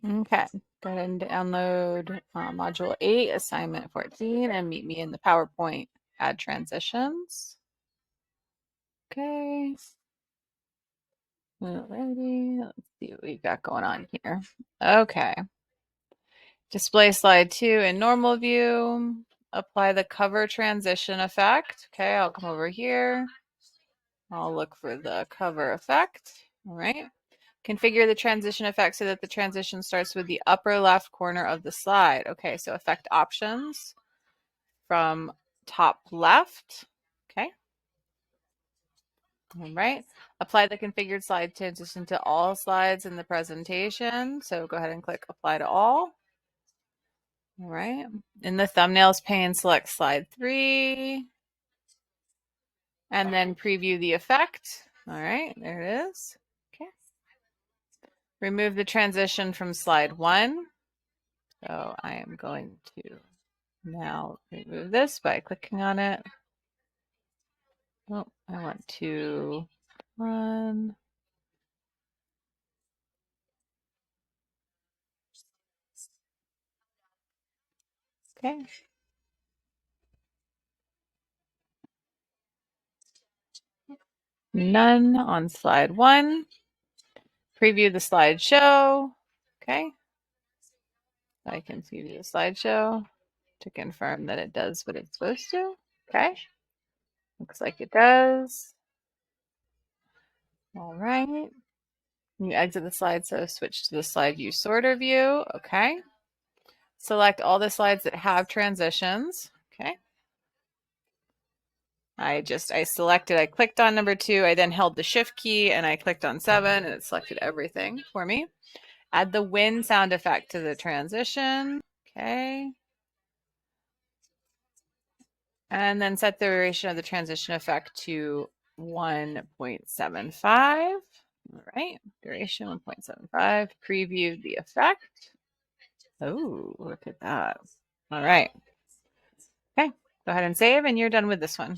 Okay, go ahead and download Module 8, Assignment 14, and meet me in the PowerPoint. Add transitions. Okay. Alrighty, let's see what we've got going on here. Okay. Display slide 2 in normal view. Apply the cover transition effect. Okay, I'll come over here. I'll look for the cover effect. All right. Configure the transition effect so that the transition starts with the upper left corner of the slide. Okay, so effect options from top left. Okay. All right. Apply the configured slide transition to all slides in the presentation. So go ahead and click apply to all. All right. In the thumbnails pane, select slide 3 and then preview the effect. All right, there it is. Okay. Remove the transition from slide 1. So I am going to now remove this by clicking on it. Oh, I want to run. Okay. None on slide 1. Preview the slideshow. Okay. I can preview the slideshow to confirm that it does what it's supposed to. Okay. Looks like it does. All right. You exit the slide, so switch to the slide view sorter view. Okay. Select all the slides that have transitions. Okay. I clicked on number 2. I then held the shift key and I clicked on 7 and it selected everything for me. Add the wind sound effect to the transition. Okay. And then set the duration of the transition effect to 1.75. All right, duration 1.75. Preview the effect. Oh, look at that. All right. Okay, go ahead and save and you're done with this one.